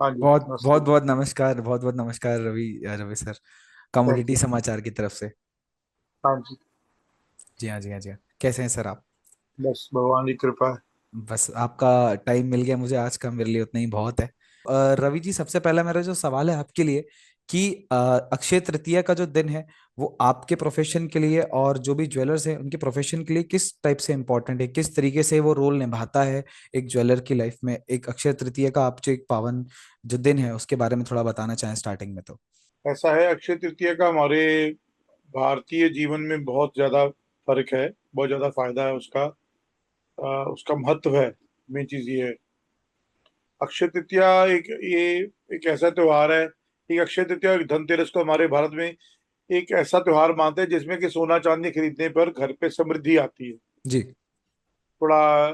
हाँ जी, बहुत बहुत नमस्ते। बहुत नमस्कार, बहुत बहुत नमस्कार रवि। रवि सर, कमोडिटी कैसे हैं? समाचार की तरफ से। हाँ जी। जी हाँ, जी हाँ, जी हाँ। कैसे हैं सर आप? बस भगवान की कृपा है। बस आपका टाइम मिल गया मुझे आज का, मेरे लिए उतना ही बहुत है। रवि जी, सबसे पहला मेरा जो सवाल है आपके लिए कि अक्षय तृतीया का जो दिन है वो आपके प्रोफेशन के लिए और जो भी ज्वेलर्स हैं उनके प्रोफेशन के लिए किस टाइप से इम्पोर्टेंट है, किस तरीके से वो रोल निभाता है एक ज्वेलर की लाइफ में? एक अक्षय तृतीया का आप जो एक पावन जो दिन है उसके बारे में थोड़ा बताना चाहें स्टार्टिंग में तो। ऐसा है, अक्षय तृतीया का हमारे भारतीय जीवन में बहुत ज्यादा फर्क है। बहुत ज्यादा फायदा है उसका। उसका महत्व है। मेन चीज ये है। अक्षय तृतीया एक ऐसा त्योहार है। एक अक्षय तृतीया और एक धनतेरस को हमारे भारत में एक ऐसा त्योहार मानते हैं जिसमें कि सोना चांदी खरीदने पर घर पे समृद्धि आती है। जी थोड़ा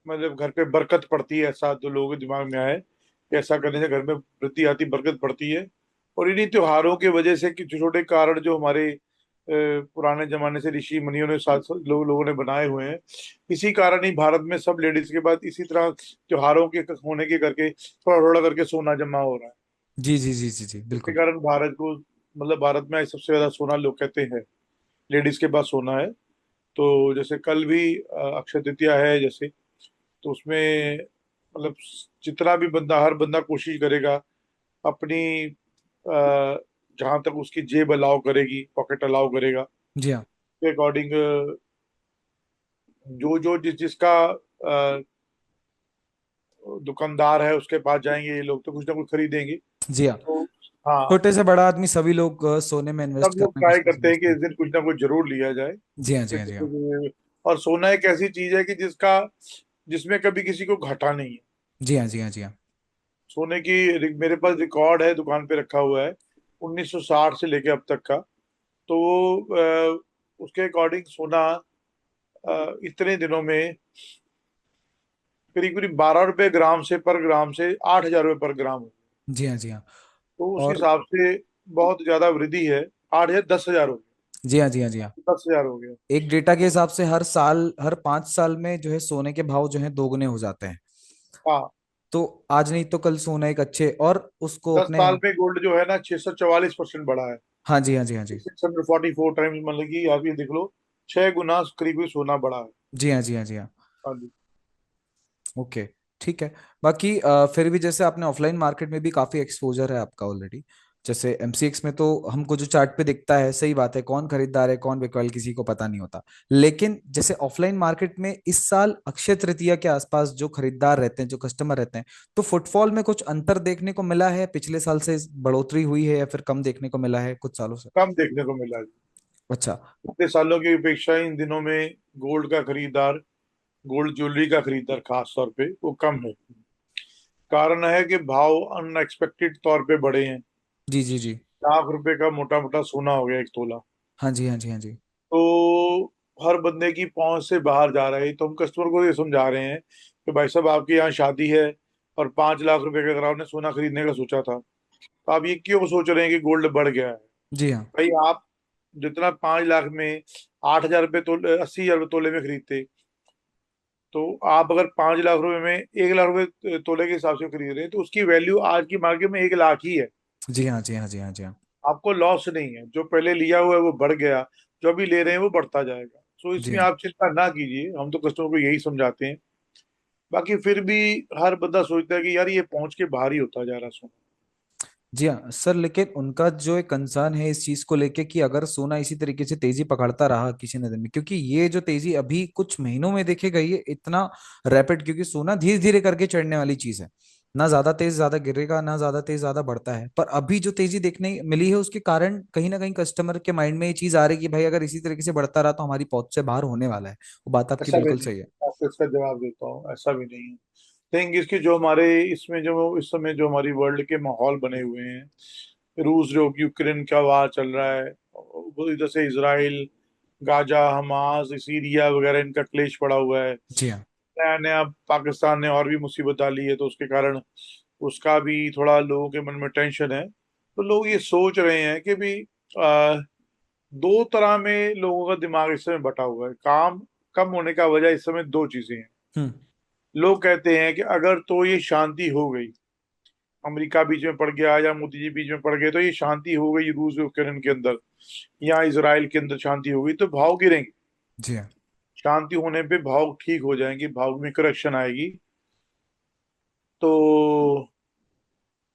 मतलब घर पे बरकत पड़ती है, ऐसा तो लोगों के दिमाग में आया है कि ऐसा करने से घर में वृद्धि आती, बरकत पड़ती है। और इन्हीं त्योहारों की वजह से कि छोटे छोटे कारण जो हमारे पुराने जमाने से ऋषि मुनियों ने साथ लोगों ने बनाए हुए हैं, इसी कारण ही भारत में सब लेडीज के बाद इसी तरह त्योहारों के होने के करके थोड़ा थोड़ा करके सोना जमा हो रहा है। जी जी जी जी जी, इसके बिल्कुल। कारण भारत को मतलब भारत में सबसे ज्यादा सोना लोग कहते हैं लेडीज के पास सोना है। तो जैसे कल भी अक्षय तृतीया है जैसे, तो उसमें मतलब जितना भी बंदा, हर बंदा कोशिश करेगा अपनी जहां तक उसकी जेब अलाउ करेगी, पॉकेट अलाउ करेगा जी हाँ। के अकॉर्डिंग जो जो जिसका दुकानदार है उसके पास जाएंगे, ये लोग तो कुछ ना कुछ खरीदेंगे। जी हाँ। तो हाँ, छोटे से बड़ा आदमी सभी लोग सोने में सब इन्वेस्ट लोग करना ट्राई किसी को करते हैं समझते कि हैं। इस दिन कुछ ना कुछ जरूर लिया जाए। जी हाँ, जी हाँ, कुछ जी ना हाँ। कुछ। और सोना एक ऐसी चीज है कि जिसमें कभी किसी को घाटा नहीं है। जी हाँ, जी हाँ, जी हाँ। सोने की मेरे पास रिकॉर्ड है, दुकान पे रखा हुआ है 1960 से लेके अब तक का। तो वो उसके अकॉर्डिंग सोना इतने दिनों में करीब करीब 12 रुपए ग्राम से, पर ग्राम से 8,000 रुपये पर ग्राम हो। जी हाँ, जी हाँ। तो उस और हिसाब से बहुत ज्यादा वृद्धि है। 8 या 10,000 हो गया। जी हाँ, जी हाँ, जी हाँ। 10,000 हो गया। एक डेटा के तो हिसाब से हर साल, हर 5 साल में जो है सोने के भाव जो है दोगुने हो जाते हैं। हाँ, तो आज नहीं तो कल सोना एक अच्छे और उसको दस अपने। साल में गोल्ड जो है ना 644% बढ़ा है। हाँ जी, हाँ जी, हाँ जी। 644 टाइम्स, मतलब कि आप ये देख लो, 6 गुना करीब सोना बढ़ा है। जी हाँ, जी हाँ, जी हाँ। हाँ जी। ओके, ठीक है। बाकी फिर भी जैसे आपने ऑफलाइन मार्केट में भी काफी एक्सपोजर है आपका ऑलरेडी। जैसे एमसीएक्स में तो हमको जो चार्ट पे दिखता है, सही बात है, कौन खरीदार है कौन बिकवाल किसी को पता नहीं होता। लेकिन जैसे ऑफलाइन मार्केट में इस साल अक्षय तृतीया के आसपास जो खरीदार रहते हैं, जो कस्टमर रहते हैं, तो फुटफॉल में कुछ अंतर देखने को मिला है? पिछले साल से बढ़ोतरी हुई है या फिर कम देखने को मिला है कुछ सालों से? कम देखने को मिला है। अच्छा। पिछले सालों की अपेक्षा इन दिनों में गोल्ड का खरीदार, गोल्ड ज्वेलरी का खरीदार खास तौर पे वो कम है। कारण है कि भाव अनएक्सपेक्टेड तौर पे बढ़े हैं। जी जी जी। लाख रुपए का मोटा मोटा सोना हो गया एक तोला। हाँ जी, हाँ जी, हाँ जी। तो हर बंदे की पहुंच से बाहर जा रहा है। तो हम कस्टमर को ये समझा रहे हैं कि भाई साहब, आपके यहाँ शादी है और 5 लाख रुपए का अगर आपने सोना खरीदने का सोचा था, तो आप ये क्यों सोच रहे हैं कि गोल्ड बढ़ गया है? जी हाँ। भाई, आप जितना 5 लाख में 8,000 रुपये तोले, 80,000 रुपये तोले में खरीदते, तो आप अगर 5 लाख रुपए में 1 लाख रुपए तोले के हिसाब से खरीद रहे हैं, तो उसकी वैल्यू आज की मार्केट में 1 लाख ही है। जी हाँ, जी हाँ, जी हाँ, जी हाँ। आपको लॉस नहीं है। जो पहले लिया हुआ है वो बढ़ गया, जो अभी ले रहे हैं वो बढ़ता जाएगा। सो जी इसमें हाँ। आप चिंता ना कीजिए, हम तो कस्टमर को यही समझाते हैं। बाकी फिर भी हर बंदा सोचता है कि यार ये पहुंच के बाहर ही होता जा रहा है सोना। जी हाँ सर, लेकिन उनका जो एक कंसर्न है इस चीज को लेके कि अगर सोना इसी तरीके से तेजी पकड़ता रहा किसी न दिन में, क्योंकि ये जो तेजी अभी कुछ महीनों में देखे गई है इतना रैपिड, क्योंकि सोना धीरे धीरे करके चढ़ने वाली चीज है। ना ज्यादा तेज ज्यादा गिरेगा, ना ज्यादा तेज ज्यादा बढ़ता है, पर अभी जो तेजी देखने मिली है उसके कारण कहीं ना कहीं कस्टमर के माइंड में ये चीज आ रही है कि भाई अगर इसी तरीके से बढ़ता रहा तो हमारी पहुंच से बाहर होने वाला है। वो बात आपकी ऐसा भी बिल्कुल नहीं। सही है। आपको इसका जवाब देता हूँ, ऐसा भी नहीं है। थिंक इसकी जो हमारे इसमें जो इस समय जो हमारी वर्ल्ड के माहौल बने हुए हैं, रूस जो यूक्रेन का वार चल रहा है, वो इधर से इसराइल, गाजा, हमास, सीरिया वगैरह, इनका क्लेश पड़ा हुआ है। जी हाँ। नया नया पाकिस्तान ने और भी मुसीबत डाली है, तो उसके कारण उसका भी थोड़ा लोगों के मन में टेंशन है। तो लोग ये सोच रहे हैं कि भी आ, दो तरह में लोगों का दिमाग इस समय बटा हुआ है। काम कम होने का वजह इस समय दो चीजें हैं। हम्म। लोग कहते हैं कि अगर तो ये शांति हो गई, अमेरिका बीच में पड़ गया या मोदी जी बीच में पड़ गए तो ये शांति हो गई रूस यूक्रेन के अंदर या इसराइल के अंदर शांति हो गई तो भाव गिरेंगे। जी हाँ। शांति होने पे भाव ठीक हो जाएंगे, भाव में करेक्शन आएगी। तो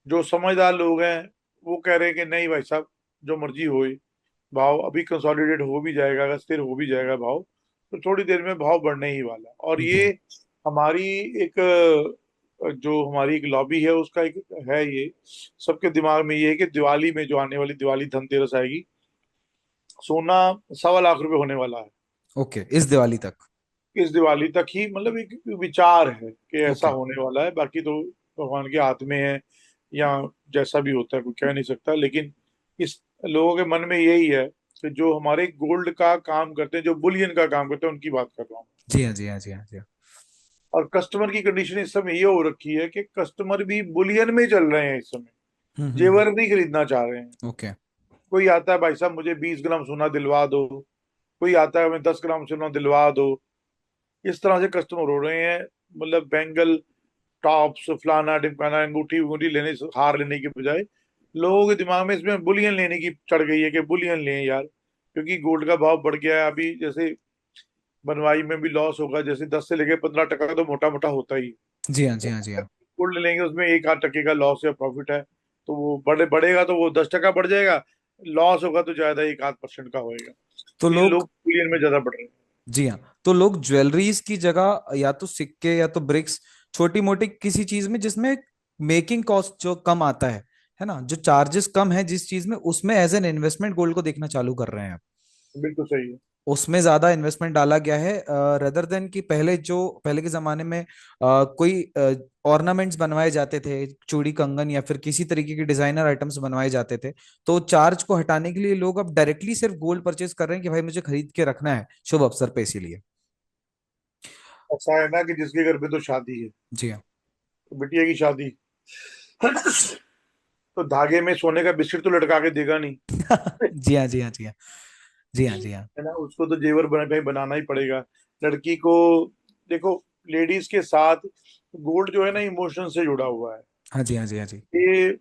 जो समझदार लोग हैं वो कह रहे हैं कि नहीं भाई साहब, जो मर्जी हो, भाव अभी कंसोलिडेट हो भी जाएगा, अगर स्थिर हो भी जाएगा भाव, तो थोड़ी देर में भाव बढ़ने ही वाला है। और जी ये हाँ। हमारी एक जो हमारी एक लॉबी है उसका एक है ये, सबके दिमाग में ये है कि दिवाली में, जो आने वाली दिवाली धनतेरस आएगी, सोना 1.25 लाख रुपए होने वाला है। ओके, इस दिवाली तक। इस दिवाली तक ही, मतलब एक विचार है कि ऐसा ओके। होने वाला है, बाकी तो भगवान के हाथ में है, या जैसा भी होता है कोई कह नहीं सकता। लेकिन इस लोगों के मन में यही है कि जो हमारे गोल्ड का काम करते हैं, जो बुलियन का काम करते हैं, उनकी बात कर रहा हूँ। जी हाँ, जी हाँ, जी हाँ, जी हाँ। और कस्टमर की कंडीशन इस समय ये हो रखी है कि कस्टमर भी बुलियन में चल रहे हैं इस समय, जेवर नहीं खरीदना चाह रहे हैं। ओके। कोई आता है, भाई साहब मुझे 20 ग्राम सोना दिलवा दो, कोई आता है हमें 10 ग्राम सोना दिलवा दो। इस तरह से कस्टमर हो रहे हैं। मतलब बैंगल, टॉप्स, फलाना ढिमकाना, अंगूठी उंगूठी लेने से, हार लेने के बजाय लोगों के दिमाग में इसमें बुलियन लेने की चढ़ गई है कि बुलियन लें यार, क्योंकि गोल्ड का भाव बढ़ गया है। अभी जैसे बनवाई में भी लॉस होगा, जैसे 10 से लेके 15 टका तो मोटा मोटा होता ही है। जी हाँ, जी तो हाँ, जी हाँ। गोल्ड लेंगे उसमें 1 आध टके का लॉस या प्रॉफिट है, तो वो बढ़ेगा तो वो 10 टका बढ़ जाएगा। लॉस होगा तो ज्यादा 1 आध% का होएगा। तो ये लोग, लोग बुलियन में ज्यादा बढ़ रहे हैं। जी हाँ, तो लोग ज्वेलरीज की जगह या तो सिक्के या तो ब्रिक्स, छोटी मोटी किसी चीज में जिसमें मेकिंग कॉस्ट जो कम आता है ना, जो चार्जेस कम है जिस चीज में, उसमें एज एन इन्वेस्टमेंट गोल्ड को देखना चालू कर रहे हैं। बिल्कुल सही है। उसमें ज्यादा इन्वेस्टमेंट डाला गया है रेदर देन कि पहले जो, पहले के जमाने में कोई ऑर्नामेंट्स बनवाए जाते थे, चूड़ी कंगन या फिर किसी तरीके के डिजाइनर आइटम्स बनवाए जाते थे, तो चार्ज को हटाने के लिए लोग अब डायरेक्टली सिर्फ गोल्ड परचेज कर रहे हैं कि भाई मुझे खरीद के रखना है शुभ अवसर पे, इसीलिए। ऐसा है ना कि जिसके घर पे तो शादी है, जी हाँ। तो बिटिया की शादी, तो धागे में सोने का बिस्किट तो लटका के देगा नहीं। जी हाँ, जी हाँ, जी हाँ, जी हाँ, जी हाँ। है ना, उसको तो जेवर बना कहीं बनाना ही पड़ेगा लड़की को। देखो, लेडीज के साथ गोल्ड जो है ना इमोशन से जुड़ा हुआ है। हाँ जी, हाँ जी, हाँ जी। ये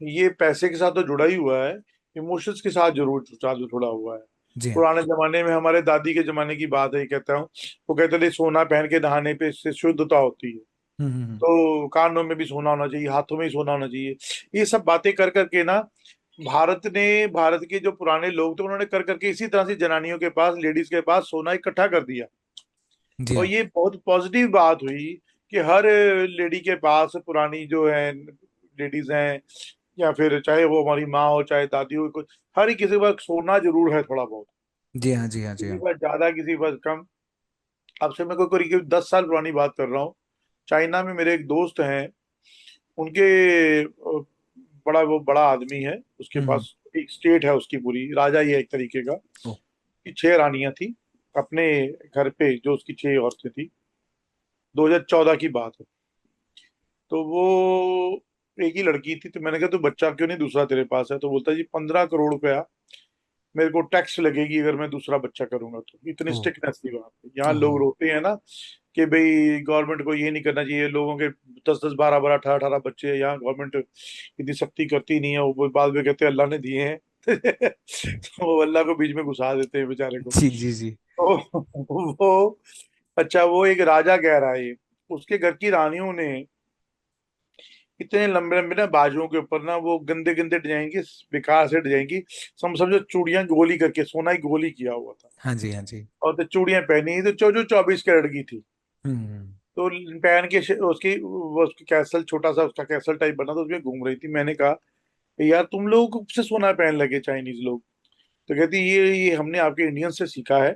ये पैसे के साथ तो जुड़ा ही हुआ है, इमोशंस के साथ जरूर जुड़ा हुआ है। जी हाँ। पुराने जमाने में, हमारे दादी के जमाने की बात है, ये कहता हूँ, वो कहते थे सोना पहन के नहाने पे इससे शुद्धता होती है। तो कानों में भी सोना होना चाहिए, हाथों में ही सोना होना चाहिए। ये सब बातें कर करके ना, भारत के जो पुराने लोग थे उन्होंने कर करके इसी तरह से जनानियों के पास, लेडीज के पास सोना इकट्ठा कर दिया। जी और हाँ। ये बहुत पॉजिटिव बात हुई कि हर लेडी के पास, पुरानी जो है लेडीज हैं, या फिर चाहे वो हमारी माँ हो चाहे दादी हो, कुछ हर किसी के पास सोना जरूर है थोड़ा बहुत। जी हाँ, जी हाँ, जी किसी हाँ। के पास ज्यादा, किसी के पास कम। अब से मैं कोई करीब 10 साल पुरानी बात कर रहा हूँ। चाइना में मेरे एक दोस्त हैं, उनके बड़ा, वो बड़ा आदमी है, उसके हम्म। पास एक स्टेट है उसकी पूरी, राजा ही है एक तरीके का। ओ। कि 6 रानियां थी अपने घर पे, जो उसकी 6 औरतें थी। 2014 की बात है। तो वो एक ही लड़की थी, तो मैंने कहा तू बच्चा क्यों नहीं दूसरा तेरे पास है? तो बोलता जी 15 करोड़ रुपया मेरे को टैक्स लगेगी अगर मैं दूसरा बच्चा करूंगा तो। इतनी ओ। स्ट्रिक्टनेस थी वहां पे। यहाँ ओहो। लोग रोते हैं ना कि भाई गवर्नमेंट को ये नहीं करना चाहिए, लोगों के 10 10 12 12 18 18 बच्चे हैं, यहाँ गवर्नमेंट इतनी सख्ती करती नहीं है। वो बाद में कहते हैं अल्लाह ने दिए हैं। तो वो अल्लाह को बीच में घुसा देते हैं बेचारे को। जी जी जी। तो वो, अच्छा, वो एक राजा कह रहा है, उसके घर की रानियों ने इतने लंबे लंबे ना बाजुओं के ऊपर ना, वो गंदे गंदे डिजाइन की, बेकार से डिजाइन की, समझो चूड़ियां गोली करके, सोना ही गोली किया हुआ था। हाँ जी, हाँ जी। और तो चूड़ियां पहनी तो जो जो 24 कैरेट की थी। हम्म। तो पहन के उसकी कैसल, छोटा सा उसका कैसल टाइप बना, तो उसमें घूम रही थी। मैंने कहा यार तुम लोग कब से सोना पहन लगे चाइनीज लोग? तो कहती ये हमने आपके इंडियन से सीखा है,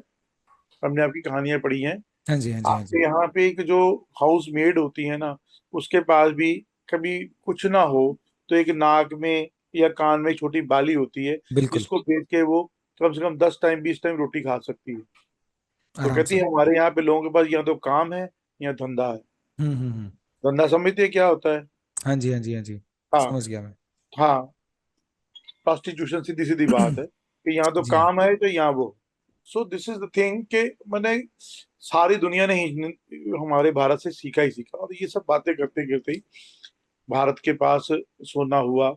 हमने आपकी कहानियां पढ़ी हैं। हाँ जी, हाँ जी, हाँ जी। आपके यहाँ पे एक जो हाउस मेड होती है ना, उसके पास भी कभी कुछ ना हो तो एक नाक में या कान में छोटी बाली होती है, बिल्कुल। जिसको बेच के वो कम से कम 10 टाइम 20 टाइम रोटी खा सकती है। तो आराम कहती से। है हमारे यहाँ पे लोगों के पास या तो काम है या धंधा है। हम्म। धंधा समझते हैं क्या होता है? हाँ जी, हाँ जी, हाँ जी। हाँ, समझ गया मैं। हाँ, प्रोस्टिट्यूशन, सीधी सीधी बात है कि यहाँ तो जी हाँ। काम है तो यहाँ वो। So this is the thing कि मैंने सारी दुनिया ने ही हमारे भारत से सीखा ही सीखा, और ये सब बातें करते करते ही भारत के पास सोना हुआ।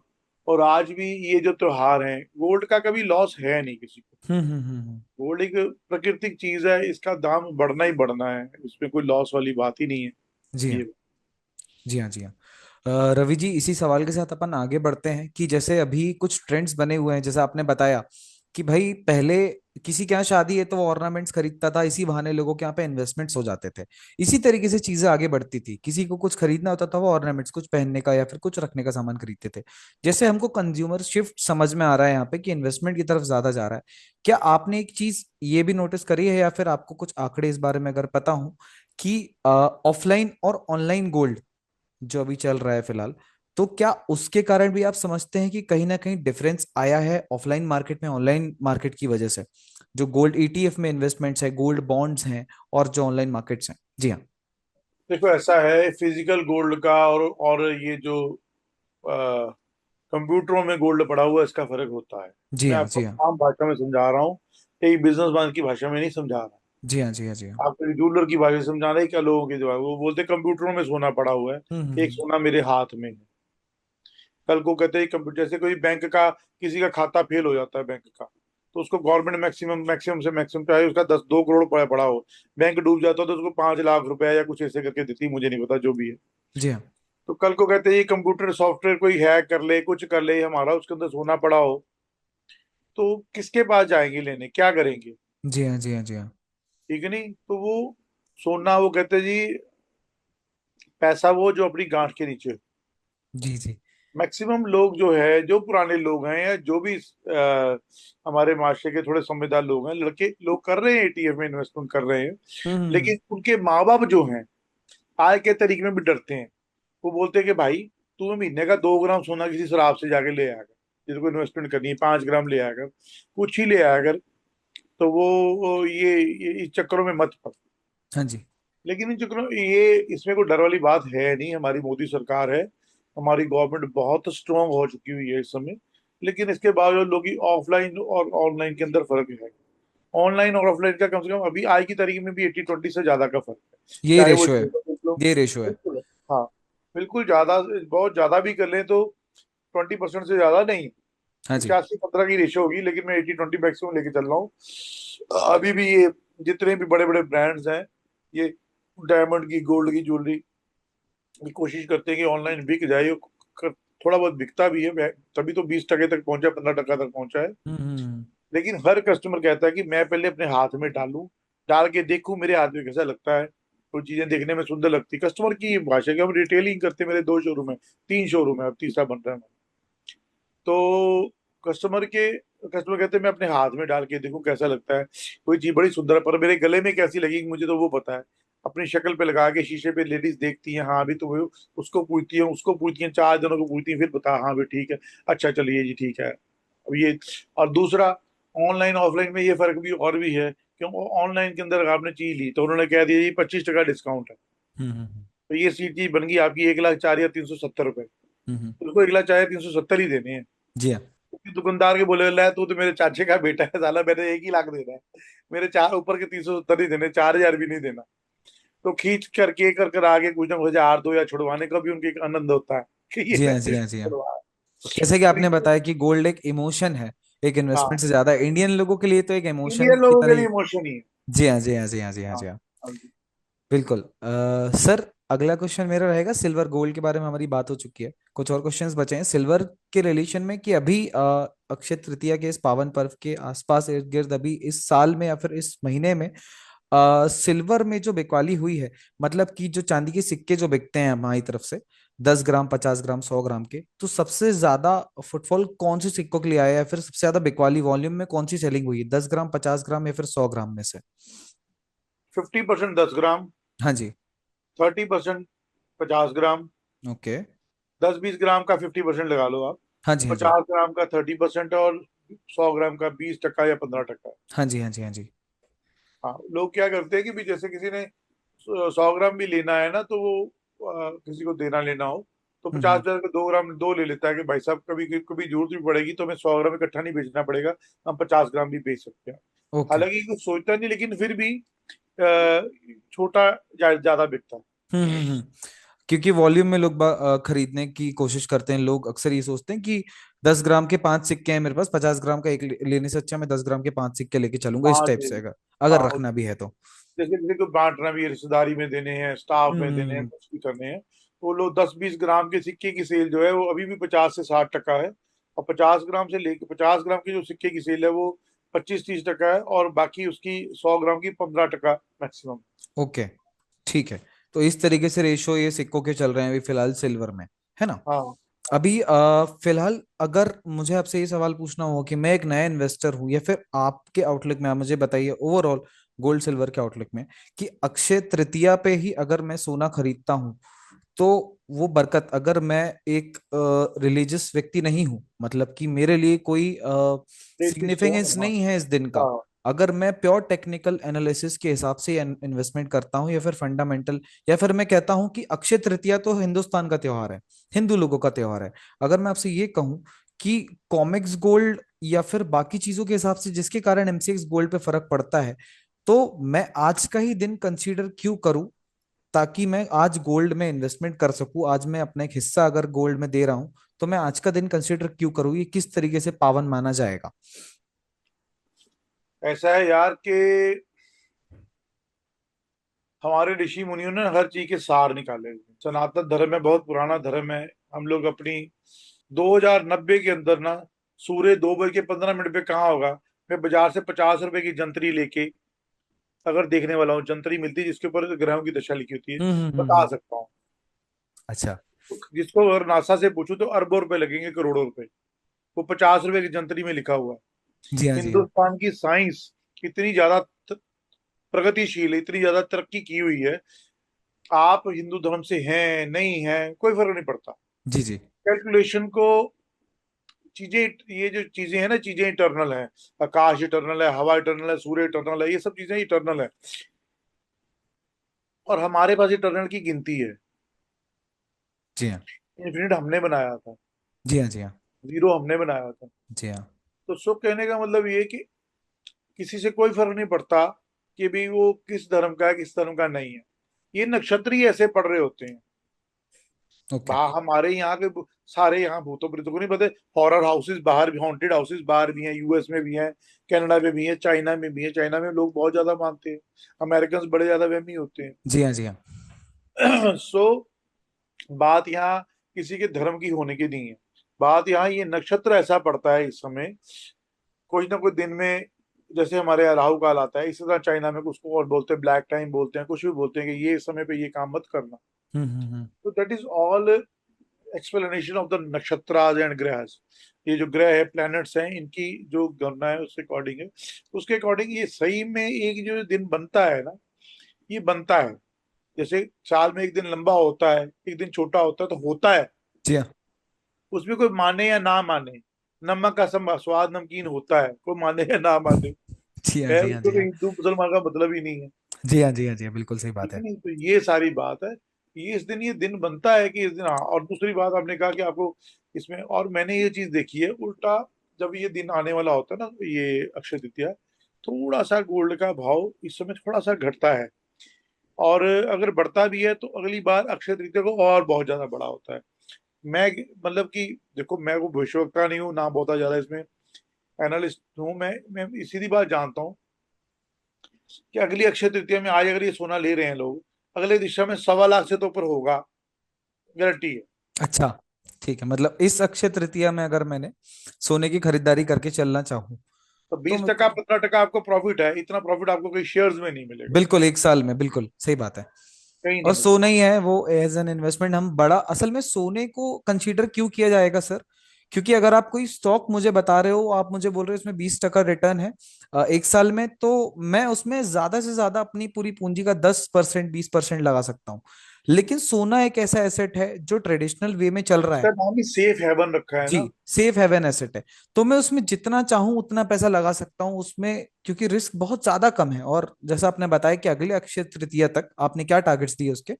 और आज भी ये जो त्योहार है, गोल्ड का कभी लॉस है नहीं किसी को। हम्म। गोल्ड एक प्राकृतिक चीज है, इसका दाम बढ़ना ही बढ़ना है, इसमें कोई लॉस वाली बात ही नहीं है। जी हाँ। ये जी हाँ। जी हाँ। रवि जी, इसी सवाल के साथ अपन आगे बढ़ते हैं कि जैसे अभी कुछ ट्रेंड्स बने हुए हैं, जैसे आपने बताया कि भाई पहले किसी के यहाँ शादी है तो वो ऑर्नामेंट्स खरीदता था, इसी बहाने लोगों के यहाँ पे इन्वेस्टमेंट्स हो जाते थे। इसी तरीके से चीजें आगे बढ़ती थी, किसी को कुछ खरीदना होता था वो ऑर्नामेंट्स, कुछ पहनने का या फिर कुछ रखने का सामान खरीदते थे। जैसे हमको कंज्यूमर शिफ्ट समझ में आ रहा है यहाँ पे कि इन्वेस्टमेंट की तरफ ज्यादा जा रहा है। क्या आपने एक चीज ये भी नोटिस करी है, या फिर आपको कुछ आंकड़े इस बारे में अगर पता हो, कि ऑफलाइन और ऑनलाइन गोल्ड जो अभी चल रहा है फिलहाल, तो क्या उसके कारण भी आप समझते हैं कि कहीं ना कहीं डिफरेंस आया है ऑफलाइन मार्केट में ऑनलाइन मार्केट की वजह से, जो गोल्ड ईटीएफ में इन्वेस्टमेंट्स है, गोल्ड बॉन्ड्स हैं, और जो ऑनलाइन मार्केट्स हैं? जी हाँ। देखो, ऐसा है फिजिकल गोल्ड का और ये जो कंप्यूटरों में गोल्ड पड़ा हुआ है, इसका फर्क होता है। जी मैं हाँ। आपको जी हाँ। आम भाषा में समझा रहा हूँ, एक बिजनेसमैन की भाषा में नहीं समझा रहा। जी हाँ। जी हाँ। जी हाँ। आपको एक जूलर की भाषा में समझा रहे हैं, क्या लोगों की जो है वो बोलते कंप्यूटरों में सोना पड़ा हुआ है, एक हम्म। सोना मेरे हाथ में है। कल को कहते हैं कंप्यूटर, जैसे कोई बैंक का किसी का खाता फेल हो जाता है बैंक का, तो उसको गवर्नमेंट मैक्सिमम मैक्सिमम से मैक्सिमम चाहे उसका 10-2 करोड़ पड़ा हो, बैंक डूब जाता है तो उसको 5 लाख रुपए या कुछ ऐसे करके देती है, मुझे नहीं पता जो भी है। जी हाँ। तो कल को कहते हैं ये कंप्यूटर सॉफ्टवेयर कोई हैक कर ले, कुछ कर ले, हमारा उसके अंदर सोना पड़ा हो, तो किसके पास जाएंगे लेने, क्या करेंगे? जी हाँ। जी हाँ। जी हाँ। ठीक है नहीं, तो वो सोना, वो कहते हैं जी, पैसा वो जो अपनी गांठ के नीचे। जी जी। मैक्सिमम लोग जो है, जो पुराने लोग हैं या जो भी हमारे माशरे के थोड़े समझदार लोग हैं, लड़के लोग कर रहे हैं, एटीएफ में इन्वेस्टमेंट कर रहे हैं। हम्म। लेकिन उनके माँ बाप जो हैं, आय के तरीके में भी डरते हैं। वो बोलते हैं कि भाई, तू महीने का 2 ग्राम सोना किसी शराब से जाके ले आया कर, जिसको को इन्वेस्टमेंट करनी है 5 ग्राम ले आया कर, कुछ ही ले आया कर। तो वो ये इस चक्करों में मत पड़। हाँ जी। लेकिन इन चक्करों ये इसमें कोई डर वाली बात है नहीं, हमारी मोदी सरकार है, हमारी गवर्नमेंट बहुत स्ट्रांग हो चुकी हुई है इस समय। लेकिन इसके बावजूद लोग ऑफलाइन और ऑनलाइन के अंदर फर्क है। ऑनलाइन और ऑफलाइन का कम से कम अभी आज की तारीख में भी 80-20 से ज्यादा का फर्क है। ये चाहे वो रेशो है। ज्वेलर देख लो। ये रेशो है। बिल्कुल। हाँ, बिल्कुल ज्यादा, बहुत ज्यादा भी कर लें तो 20% से ज्यादा नहीं। हाँ जी। 85-15 की रेशो होगी, लेकिन मैं 80-20 मैक्सिमम लेके चल रहा हूँ। अभी भी ये जितने भी बड़े बड़े ब्रांड्स हैं, ये डायमंड की, गोल्ड की ज्वेलरी, ये कोशिश करते हैं कि ऑनलाइन बिक जाए। थोड़ा बहुत बिकता भी है, तभी तो 20% तक पहुंचा, 15% तक पहुंचा है। हम्म। लेकिन हर कस्टमर कहता है कि मैं पहले अपने हाथ में डालूं, डाल के देखूं मेरे हाथ में कैसा लगता है। कोई चीजें देखने में सुंदर लगती, कस्टमर की ये भाषा, कि हम रिटेलिंग करते हैं, मेरे 2 शोरूम है, 3 शोरूम है, अब तीसरा बन रहा है। तो कस्टमर कहते हैं मैं अपने हाथ में डाल के देखूं कैसा लगता है। कोई चीज बड़ी सुंदर है, पर मेरे गले में कैसी लगेगी मुझे तो वो पता है। अपनी शक्ल पे लगा के शीशे पे लेडीज देखती हैं, हाँ अभी तो वो उसको पूछती है, उसको पूछती हैं, 4 जनों को पूछती हैं, फिर बता, हाँ भी ठीक है, अच्छा चलिए जी ठीक है। अब ये, और दूसरा, ऑनलाइन ऑफलाइन में ये फर्क भी और भी है, क्यों? ऑनलाइन के अंदर अगर आपने चीज ली तो उन्होंने कह दिया ये 25% डिस्काउंट है, हम्म। तो ये सी चीज बन गई आपकी 1,04,370 रुपए, हम्म। तो उसको 1,04,370 ही देने हैं। जी हाँ। दुकानदार के बोले, ले तू तो मेरे चाचे का बेटा है, साला मैंने 1 ही लाख देना है, मेरे चार ऊपर के 370 नहीं देने, 4,000 भी नहीं देना। तो खींच करके कर कर आगे कुछ ना कुछ 1,000-2,000 या छुड़वाने का भी उनके एक आनंद होता है कि ये जी हाँ। जी मैंने हाँ। जी हाँ। छुड़वाया। जैसे कि आपने लेकिन बताया कि गोल्ड एक इमोशन है, एक इन्वेस्टमेंट हाँ, से ज्यादा इंडियन लोगों के लिए तो एक इमोशन इंडियन की लोगों तरह के ही। लिए इमोशन ही है। जी हाँ। जी हाँ। जी हाँ। जी हाँ। हाँ, जी हाँ। हाँ जी। बिल्कुल। सर, अगला क्वेश्चन मेरा रहेगा, सिल्वर गोल्ड के बारे में हमारी बात हो चुकी है, कुछ और क्वेश्चंस बचे हैं सिल्वर के रिलेशन में, कि अभी अक्षय तृतीया के इस पावन पर्व के आसपास इर्द गिर्द अभी इस साल में या फिर इस महीने में सिल्वर में जो बिकवाली हुई है, मतलब कि जो चांदी के सिक्के जो बिकते हैं हमारी तरफ से, 10 ग्राम, 50 ग्राम, 100 ग्राम के, तो सबसे ज्यादा फुटफॉल कौन से सिक्कों के लिए आया है, या फिर सबसे ज्यादा बिकवाली वॉल्यूम में कौन सी सेलिंग हुई है, 10 ग्राम, 50 ग्राम या फिर 100 ग्राम में से? 50% 10 ग्राम, हाँ जी। 30% 50 ग्राम, ओके। 10-20 ग्राम का 50% लगा लो आप, हाँ तो जी। हाँ जी। 50 ग्राम का 30%, और 100 ग्राम का 20% या 15%। हाँ जी। हाँ जी। हाँ जी। हाँ, लोग क्या करते हैं कि भी जैसे किसी ने 100 ग्राम भी लेना है ना, तो वो किसी को देना लेना हो, तो हम्म। 50,000 का 2 ग्राम दो ले लेता है कि भाई साहब कभी कभी जरूरत भी पड़ेगी तो हमें 100 ग्राम इकट्ठा नहीं बेचना पड़ेगा, हम 50 ग्राम भी बेच सकते हैं। ओके। हालांकि कुछ सोचता नहीं, लेकिन फिर भी छोटा ज्यादा बिकता है। हम्म। क्योंकि वॉल्यूम में लोग खरीदने की कोशिश करते हैं। लोग अक्सर ये सोचते हैं कि 10 ग्राम के 5 सिक्के हैं मेरे पास, 50 ग्राम का एक लेने से अच्छा मैं 10 ग्राम के 5 सिक्के लेके चलूंगा, इस हाँ टाइप जी। से अगर अगर हाँ, रखना भी है तो। जैसे किसी को बांटना भी है, रिश्तेदारी में देने हैं, स्टाफ में देने हैं, हम्म। कुछ भी करने हैं, तो लोग 10-20 ग्राम के सिक्के की सेल जो है वो अभी भी 50 से 60 टका है। और 50 ग्राम से लेके 50 ग्राम के जो सिक्के की सेल है वो 25-30 टका है, और बाकी उसकी 100 ग्राम की 15 टका मैक्सिमम। ओके, ठीक है। तो इस तरीके से रेशो ये सिक्कों के चल रहे हैं अभी फिलहाल सिल्वर में, है ना? हाँ हाँ। अभी फिलहाल अगर मुझे आपसे ये सवाल पूछना हो कि मैं एक नया इन्वेस्टर हूं, या फिर आपके आउटलुक में आप मुझे बताइए ओवरऑल गोल्ड सिल्वर के आउटलुक में, कि अक्षय तृतीया पे ही अगर मैं सोना खरीदता हूं तो वो बरकत, अगर मैं एक रिलीजियस व्यक्ति नहीं हूं, मतलब कि मेरे लिए कोई लेटेस्ट है। सिग्निफिकेंस हाँ नहीं है इस दिन का, हाँ। अगर मैं प्योर टेक्निकल एनालिसिस के हिसाब से इन्वेस्टमेंट करता हूं, या फिर फंडामेंटल, या फिर मैं कहता हूं कि अक्षय तृतीया तो हिंदुस्तान का त्योहार है, हिंदू लोगों का त्योहार है, अगर मैं आपसे ये कहूं कि कॉमिक्स गोल्ड या फिर बाकी चीजों के हिसाब से जिसके कारण एमसीएक्स गोल्ड पे फर्क पड़ता है, तो मैं आज का ही दिन कंसीडर क्यों करूं, ताकि मैं आज गोल्ड में इन्वेस्टमेंट कर सकूं, आज मैं अपना एक हिस्सा अगर गोल्ड में दे रहा हूं, तो मैं आज का दिन कंसीडर क्यों करूं, ये किस तरीके से पावन माना जाएगा? ऐसा है यार कि हमारे ऋषि मुनियों ने हर चीज के सार निकाले हुए हैं। सनातन धर्म है, बहुत पुराना धर्म है। हम लोग अपनी 2090 के अंदर ना, सूर्य 2 बज के 15 मिनट पे कहाँ होगा, मैं बाजार से 50 रुपए की जंतरी लेके अगर देखने वाला हूँ, जंतरी मिलती है जिसके ऊपर ग्रहों की दशा लिखी होती है, बता हम्म। सकता हूँ। अच्छा। जिसको अगर नासा से पूछूं तो अरबों रुपए लगेंगे, करोड़ों रुपए। वो 50 रुपए की जंतरी में लिखा हुआ है। जी हाँ, जी हाँ। हिंदुस्तान की साइंस इतनी ज्यादा प्रगतिशील है, इतनी ज्यादा तरक्की की हुई है। आप हिंदू धर्म से हैं नहीं हैं कोई फर्क नहीं पड़ता। जी जी। कैलकुलेशन को, चीजें, ये जो चीजें हैं ना, चीजें इटर्नल है। आकाश इटर्नल है, हवा इटर्नल है, सूर्य इटर्नल है, ये सब चीजें इटर्नल है। और हमारे पास इटर्नल की गिनती है। जी हाँ। इन्फिनिट हमने बनाया था, जी हाँ। जी हाँ। जीरो हमने बनाया था। जी हाँ। तो सब कहने का मतलब ये है कि किसी से कोई फर्क नहीं पड़ता कि भी वो किस धर्म का है, किस धर्म का नहीं है। ये नक्षत्र ही ऐसे पड़ रहे होते हैं। ओके। हमारे यहाँ के सारे यहाँ भूतों प्रेतों को नहीं पता। हॉरर हाउसेस बाहर भी, हॉन्टेड हाउसेस बाहर भी हैं, यूएस में भी हैं, कनाडा में भी हैं, चाइना में भी हैं। चाइना में लोग बहुत ज्यादा मानते हैं, अमेरिकन बड़े ज्यादा वहमी होते जी हाँ। जी हाँ। हैं। सो बात यहाँ किसी के धर्म की होने की नहीं है। बात यहाँ ये नक्षत्र ऐसा पड़ता है इस समय, कोई ना कोई दिन में, जैसे हमारे यहाँ राहु काल आता है, इसी तरह चाइना में उसको और बोलते हैं, ब्लैक टाइम बोलते हैं, कुछ भी बोलते हैं कि ये समय पे ये काम मत करना। हम्म। तो that is all explanation of the nakshatras and grahas. ये जो ग्रह है, प्लैनेट्स हैं, इनकी जो गणना है उसके अकॉर्डिंग है। उसके अकॉर्डिंग ये सही में एक जो दिन बनता है ना, ये बनता है। जैसे साल में एक दिन लंबा होता है, एक दिन छोटा होता है, तो होता है। जी हाँ। उसमें कोई माने या ना माने, नमक का स्वाद नमकीन होता है, कोई माने या ना माने। जी हाँ। है, जी हाँ। उसको जी तो हाँ। हिंदू मुसलमान का मतलब ही नहीं है। जी हाँ। जी हाँ। जी हाँ, बिल्कुल सही ठीक बात है है। नहीं, तो ये सारी बात है। ये इस दिन, ये दिन बनता है कि इस दिन। हाँ, और दूसरी बात आपने कहा कि आपको इसमें, और मैंने ये चीज देखी है उल्टा, जब ये दिन आने वाला होता है ना, ये अक्षय तृतीया, थोड़ा सा गोल्ड का भाव इस समय थोड़ा सा घटता है। और अगर बढ़ता भी है तो अगली बार अक्षय तृतीया को और बहुत ज्यादा बड़ा होता है। मैं, मतलब कि देखो, मैं वो भविष्यवक्ता नहीं हूँ ना, बहुत ज्यादा इसमें एनालिस्ट हूँ। मैं सीधी बात जानता हूँ कि अगली अक्षय तृतीया में, आज अगर ये सोना ले रहे हैं लोग, अगले दिशा में 1.25 लाख से तो ऊपर होगा, गारंटी है। अच्छा, ठीक है। मतलब इस अक्षय तृतीया में अगर मैंने सोने की खरीदारी करके चलना चाहूँ तो तो 20 टका मतलब 15 टका आपको प्रॉफिट है, इतना प्रॉफिट आपको कोई शेयर्स में नहीं मिलेगा, बिल्कुल एक साल में, बिल्कुल सही बात है। कहीं और नहीं मिलेगा। सोना ही है वो एज एन इन्वेस्टमेंट, हम बड़ा असल में सोने को कंसीडर क्यों किया जाएगा सर? क्योंकि अगर आप कोई स्टॉक मुझे बता रहे हो, आप मुझे बोल रहे हो इसमें 20% रिटर्न है एक साल में, तो मैं उसमें ज्यादा से ज्यादा अपनी पूरी पूंजी का 10% 20% लगा सकता हूँ। लेकिन सोना एक ऐसा एसेट है जो ट्रेडिशनल वे में चल रहा इसका है। नाम ही सेफ हेवन रखा है जी, ना। सेफ हेवन एसेट है। तो मैं उसमें जितना चाहूं उतना पैसा लगा सकता हूं उसमें, क्योंकि रिस्क बहुत ज्यादा कम है। और जैसा आपने बताया कि अगले अक्षय तृतीया तक आपने क्या टारगेट्स दिए उसके?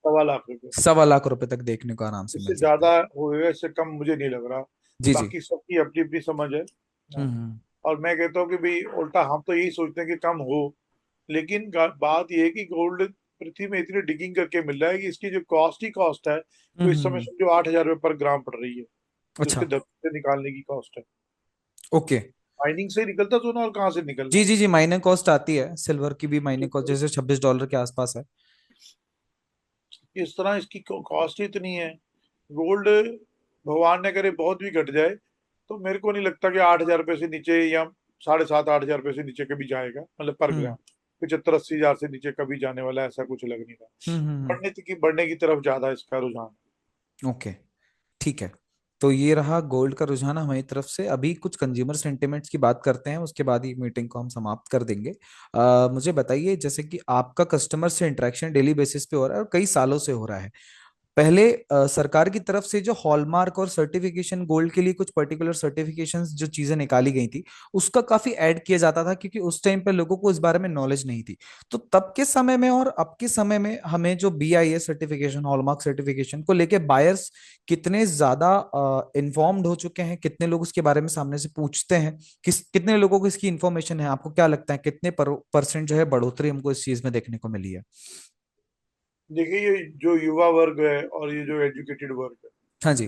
1.25 लाख रुपए। 1.25 लाख तक देखने को आराम से मिल इससे सकता ज्यादा है। होएगा, इससे कम मुझे नहीं लग रहा। जी जी। बाकी सबकी अपनी अपनी समझ है। हाँ। और मैं कहता हूँ कि भाई उल्टा हम तो यही सोचते हैं कि कम हो, लेकिन बात यह है कि गोल्ड पृथ्वी में इतनी डिगिंग करके मिल रहा है कि इसकी जो कॉस्ट ही कॉस्ट है, तो इस समय हम्म। समझो 8,000 रुपये पर ग्राम पड़ रही है, जो अच्छा। उसके धरती से निकालने की कॉस्ट है। ओके। माइनिंग से ही निकलता सोना, और कहाँ से निकलना जी है। जी जी, माइनिंग कॉस्ट आती है, सिल्वर की भी माइनिंग कॉस्ट तो जैसे $26 के आसपास है। इस तरह इसकी कॉस्ट ही इतनी है। गोल्ड भगवान ने करे बहुत भी घट जाए, तो मेरे को नहीं लगता कि 8,000 रुपये से नीचे, या 7,500-8,000 रुपये से नीचे कभी जाएगा, मतलब पर हम्म ग्राम 75-80 हजार से नीचे कभी जाने वाला है, ऐसा कुछ लग नहीं रहा। हम्म। बढ़ने की तरफ ज्यादा इसका रुझान ओके, ठीक है। तो ये रहा गोल्ड का रुझान हमारी तरफ से। अभी कुछ कंज्यूमर सेंटिमेंट्स की बात करते हैं, उसके बाद ही मीटिंग को हम समाप्त कर देंगे। मुझे बताइए, जैसे कि आपका कस्टमर से इंटरेक्शन डेली बेसिस पे हो रहा है और कई सालों से हो रहा है। पहले सरकार की तरफ से जो हॉलमार्क और सर्टिफिकेशन, गोल्ड के लिए कुछ पर्टिकुलर सर्टिफिकेशंस जो चीजें निकाली गई थी, उसका काफी ऐड किया जाता था, क्योंकि उस टाइम पे लोगों को इस बारे में नॉलेज नहीं थी। तो तब के समय में और अब के समय में हमें जो BIS सर्टिफिकेशन, हॉलमार्क सर्टिफिकेशन को लेके बायर्स कितने ज्यादा इन्फॉर्म्ड हो चुके हैं, कितने लोग उसके बारे में सामने से पूछते हैं, कितने लोगों को इसकी इन्फॉर्मेशन है? आपको क्या लगता है कितने परसेंट जो है बढ़ोतरी हमको इस चीज में देखने को मिली है? है। देखिए, ये जो युवा वर्ग है और ये जो एजुकेटेड वर्ग है, हाँ जी।